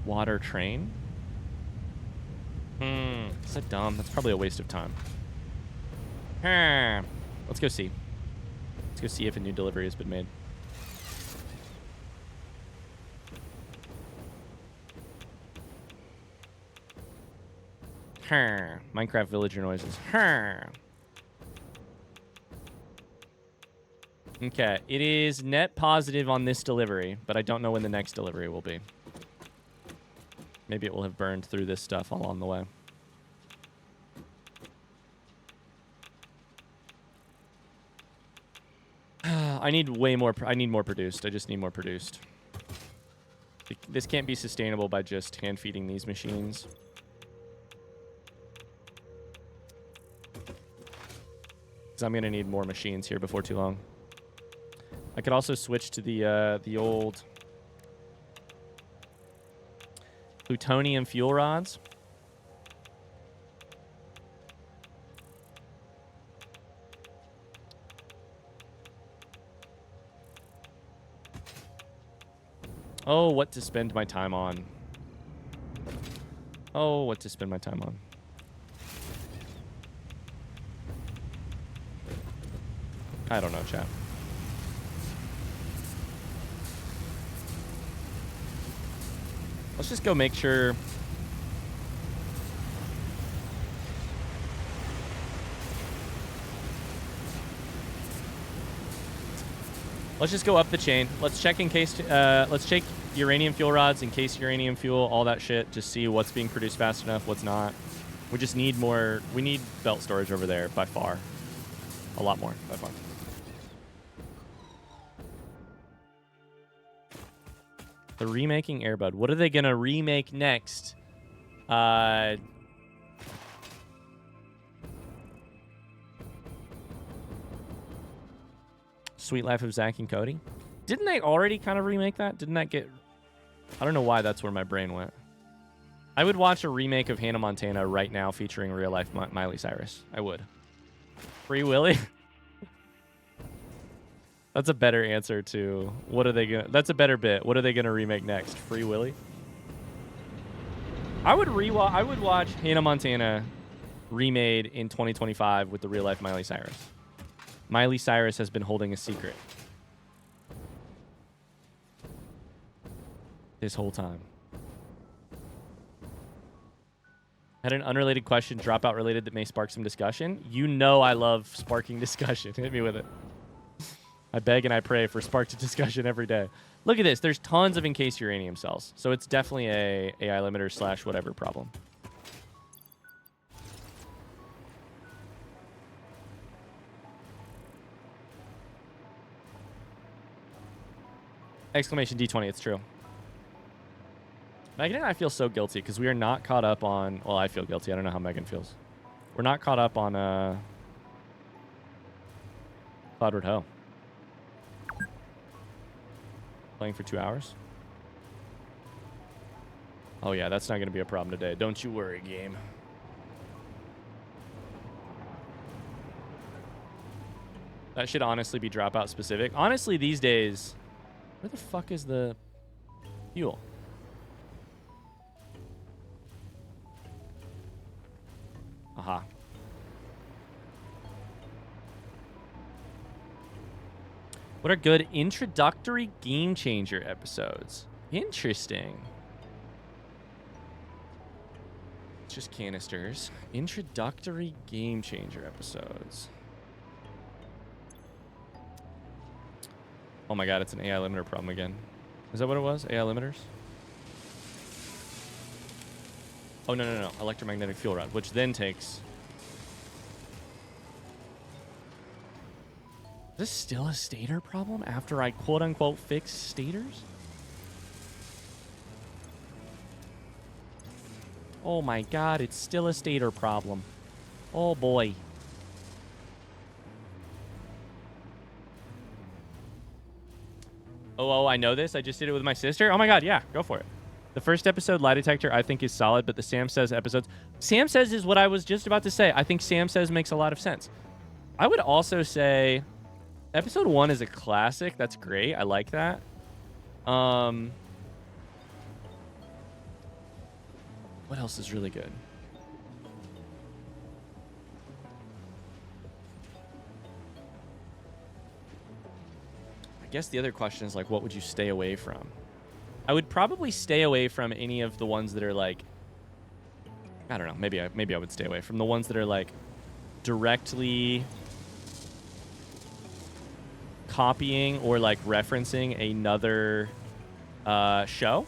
water train? Is that dumb? That's probably a waste of time. Let's go see. Let's go see if a new delivery has been made. Minecraft villager noises. Okay, it is net positive on this delivery, but I don't know when the next delivery will be. Maybe it will have burned through this stuff all on the way. I need way more. I need more produced. I just need more produced. This can't be sustainable by just hand feeding these machines. Because I'm gonna need more machines here before too long. I could also switch to the old plutonium fuel rods. Oh, what to spend my time on. Oh, what to spend my time on. I don't know, chat. Let's just go make sure. Let's just go up the chain. Let's check in case. Let's check uranium fuel rods in case uranium fuel, all that shit. Just see what's being produced fast enough, what's not. We just need more. We need belt storage over there by far. A lot more by far. The remaking Airbud. What are they gonna remake next? Sweet Life of Zack and Cody. Didn't they already kind of remake that? Didn't that get... I don't know why that's where my brain went. I would watch a remake of Hannah Montana right now featuring real-life Miley Cyrus. I would. Free Willy? That's a better answer to... What are they going to... That's a better bit. What are they going to remake next? Free Willy? I would watch Hannah Montana remade in 2025 with the real-life Miley Cyrus. Miley Cyrus has been holding a secret this whole time. Had an unrelated question, dropout related, that may spark some discussion. You know I love sparking discussion. Hit me with it. I beg and I pray for sparked discussion every day. Look at this. There's tons of encased uranium cells. So it's definitely a AI limiter / whatever problem. Exclamation D20, it's true. Megan and I feel so guilty because we are not caught up on... Well, I feel guilty. I don't know how Megan feels. We're not caught up on Cloudward Ho. Playing for 2 hours? Oh, yeah, that's not going to be a problem today. Don't you worry, game. That should honestly be dropout specific. Honestly, these days... Where the fuck is the fuel? Aha. What are good introductory game changer episodes? Interesting. It's just canisters. Introductory game changer episodes. Oh my god, it's an AI limiter problem again. Is that what it was? AI limiters? Oh, no. Electromagnetic fuel rod, which then takes... Is this still a stator problem after I quote-unquote fix stators? Oh my god, it's still a stator problem. Oh boy. Oh, I know this. I just did it with my sister. Oh my god, yeah, go for it. The first episode, Lie Detector, I think is solid, but the Sam Says episodes... Sam Says is what I was just about to say. I think Sam Says makes a lot of sense. I would also say episode 1 is a classic. That's great. I like that. What else is really good? I guess the other question is, like, what would you stay away from? I would probably stay away from any of the ones that are, like... I don't know. Maybe I would stay away from the ones that are, like, directly copying or, like, referencing another show.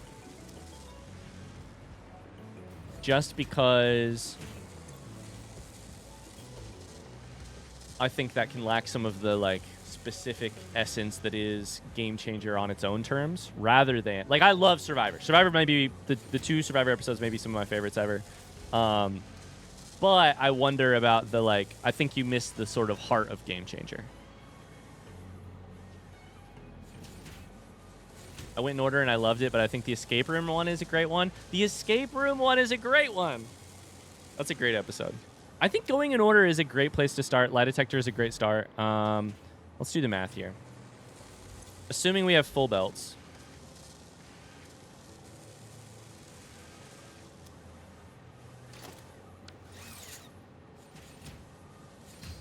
Just because I think that can lack some of the, like, specific essence that is Game Changer on its own terms, rather than... Like, I love Survivor. Survivor might be... The 2 Survivor episodes may be some of my favorites ever. But I wonder about the, like... I think you missed the sort of heart of Game Changer. I went in order and I loved it, but I think the Escape Room one is a great one. The Escape Room one is a great one. That's a great episode. I think going in order is a great place to start. Lie Detector is a great start. Let's do the math here. Assuming we have full belts.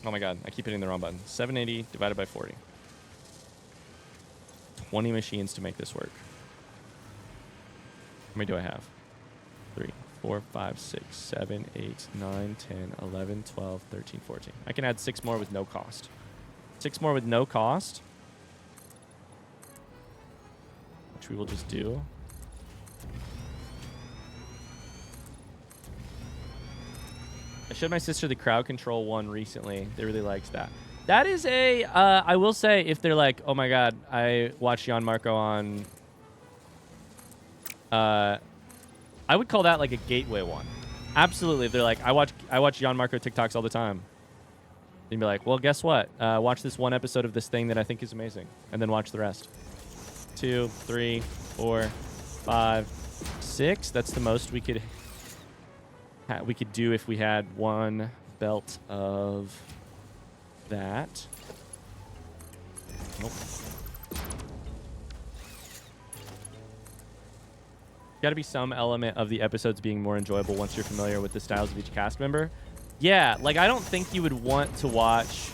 Oh my god, I keep hitting the wrong button. 780 divided by 40. 20 machines to make this work. How many do I have? 3, 4, 5, 6, 7, 8, 9, 10, 11, 12, 13, 14. I can add 6 more with no cost. 6 more with no cost. Which we will just do. I showed my sister the crowd control one recently. They really liked that. That is a, I will say, if they're like, oh my god, I watched Gianmarco on, I would call that like a gateway one. Absolutely. If they're like, I watch Gianmarco TikToks all the time. You'd be like, well, guess what? Watch this one episode of this thing that I think is amazing, and then watch the rest. 2, 3, 4, 5, 6. That's the most we could do if we had one belt of that. Nope. Got to be some element of the episodes being more enjoyable once you're familiar with the styles of each cast member. Yeah, like I don't think you would want to watch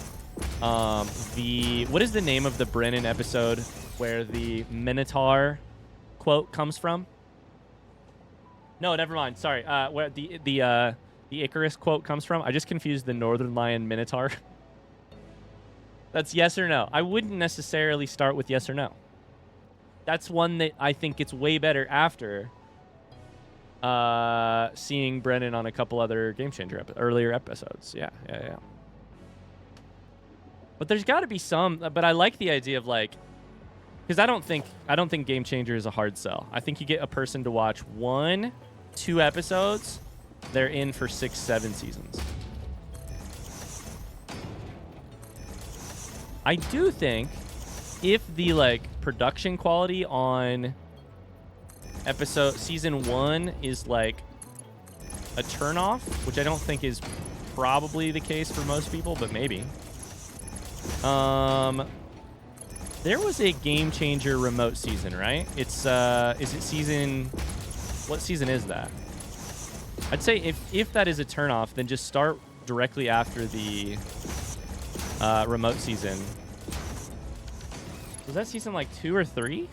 what is the name of the Brennan episode where the Minotaur quote comes from? No, never mind. Sorry. Where the Icarus quote comes from? I just confused the Northern Lion Minotaur. That's yes or no. I wouldn't necessarily start with yes or no. That's one that I think gets way better after seeing Brennan on a couple other Game Changer earlier episodes. Yeah. But there's got to be some. But I like the idea of like, because I don't think Game Changer is a hard sell. I think you get a person to watch 1, 2 episodes, they're in for 6, 7 seasons. I do think if the like production quality on season 1 is like a turnoff, which I don't think is probably the case for most people, but maybe. There was a Game Changer remote season, right? It's is it season? What season is that? I'd say if that is a turnoff, then just start directly after the remote season. Was that season like 2 or 3?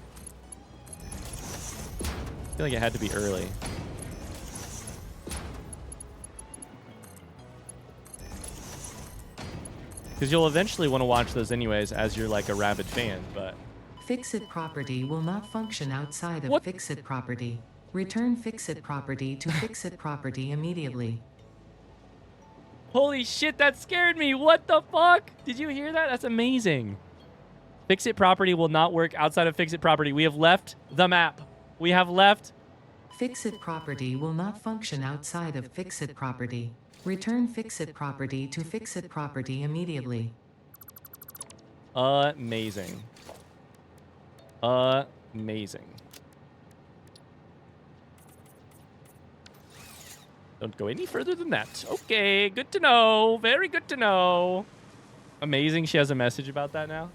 I feel like it had to be early. Because you'll eventually want to watch those anyways as you're like a rabid fan, but... FICSIT property will not function outside of FICSIT property. Return FICSIT property to FICSIT property immediately. Holy shit, that scared me! What the fuck? Did you hear that? That's amazing. FICSIT property will not work outside of FICSIT property. We have left the map. We have left... FICSIT property will not function outside of FICSIT property. Return FICSIT property to FICSIT property immediately. Amazing. Amazing. Don't go any further than that. Okay, good to know. Very good to know. Amazing she has a message about that now.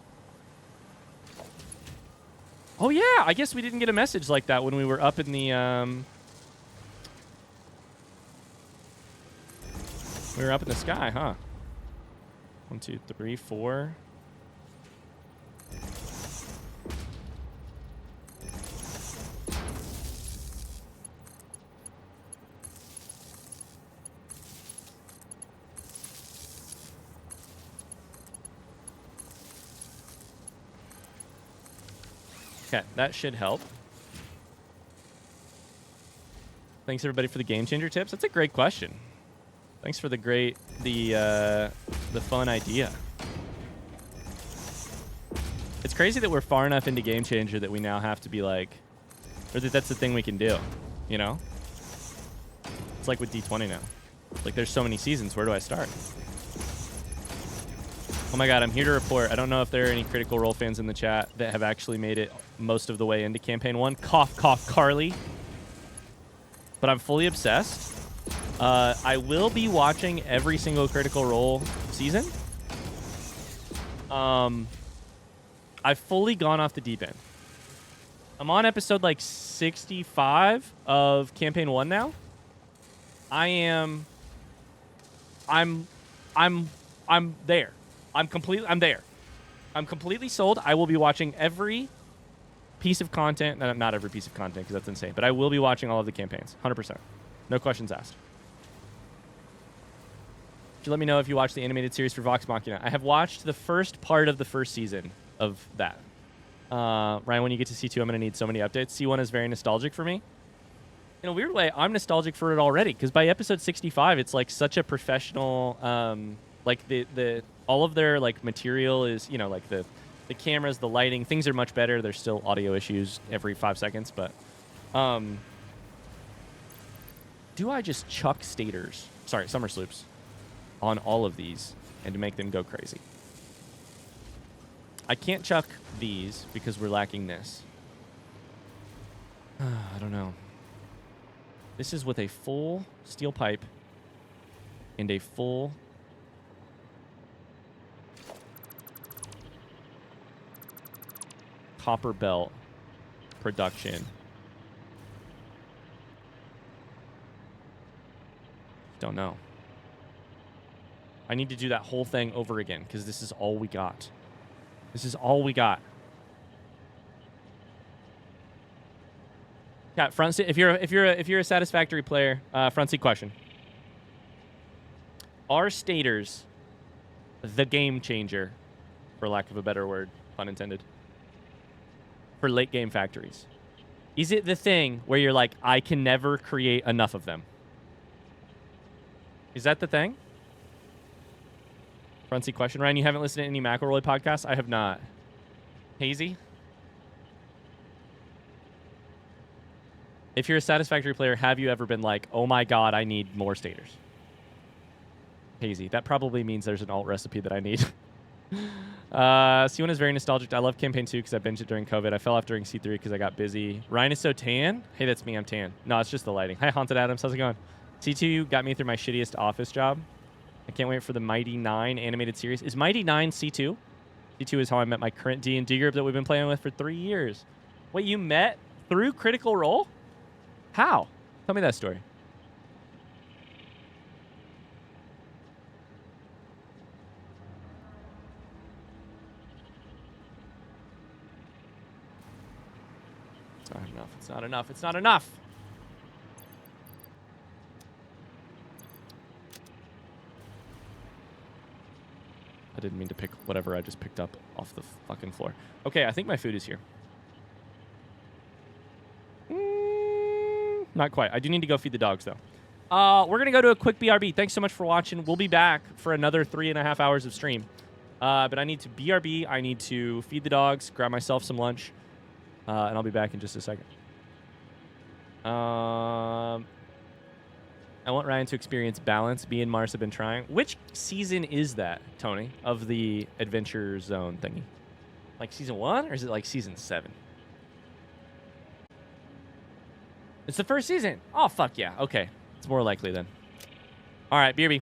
Oh, yeah. I guess we didn't get a message like that when we were up in the... We were up in the sky, huh? 1, 2, 3, 4. Okay, that should help. Thanks everybody for the Game Changer tips. That's a great question. Thanks for the fun idea. It's crazy that we're far enough into Game Changer that we now have to be like, or that that's the thing we can do, you know? It's like with D20 now. Like there's so many seasons, where do I start? Oh my god, I'm here to report. I don't know if there are any Critical Role fans in the chat that have actually made it most of the way into Campaign 1. Cough, cough, Carly. But I'm fully obsessed. I will be watching every single Critical Role season. I've fully gone off the deep end. I'm on episode like 65 of Campaign 1 now. I'm there. I'm there. I'm completely sold. I will be watching every piece of content. No, not every piece of content, because that's insane. But I will be watching all of the campaigns. 100%. No questions asked. Could you let me know if you watched the animated series for Vox Machina? I have watched the first part of the first season of that. Ryan, when you get to C2, I'm going to need so many updates. C1 is very nostalgic for me. In a weird way, I'm nostalgic for it already, because by episode 65, it's like such a professional... like the all of their like material is, you know, like the cameras, the lighting, things are much better. There's still audio issues every 5 seconds, but do I just chuck stators, sorry, summer sloops on all of these? and to make them go crazy. I can't chuck these because we're lacking this. I don't know. This is with a full steel pipe and a full copper belt production. Don't know. I need to do that whole thing over again because this is all we got. This is all we got. Yeah, front seat. If you're a Satisfactory player, front seat question. Are stators the game changer, for lack of a better word, pun intended, for late game factories? Is it the thing where you're like, I can never create enough of them? Is that the thing? Front seat question. Ryan, you haven't listened to any McElroy podcasts? I have not. Hazy? If you're a Satisfactory player, have you ever been like, oh my god, I need more stators? Hazy. That probably means there's an alt recipe that I need. C1 is very nostalgic. I love Campaign 2 because I binged it during COVID. I fell off during C3 because I got busy. Ryan is so tan. Hey, that's me. I'm tan. No, it's just the lighting. Hi, Haunted Adams. How's it going? C2 got me through my shittiest office job. I can't wait for the Mighty 9 animated series. Is Mighty 9 C2? C2 is how I met my current D&D group that we've been playing with for 3 years. Wait, you met through Critical Role? How? Tell me that story. It's not enough. It's not enough. It's not enough. I didn't mean to pick whatever I just picked up off the fucking floor. Okay, I think my food is here. Not quite. I do need to go feed the dogs, though. We're going to go to a quick BRB. Thanks so much for watching. We'll be back for another 3.5 hours of stream. But I need to BRB. I need to feed the dogs, grab myself some lunch, and I'll be back in just a second. I want Ryan to experience balance. Me and Mars have been trying. Which season is that, Tony, of the Adventure Zone thingy? Like season 1, or is it like season 7? It's the first season. Oh, fuck yeah. Okay. It's more likely then. All right, BRB.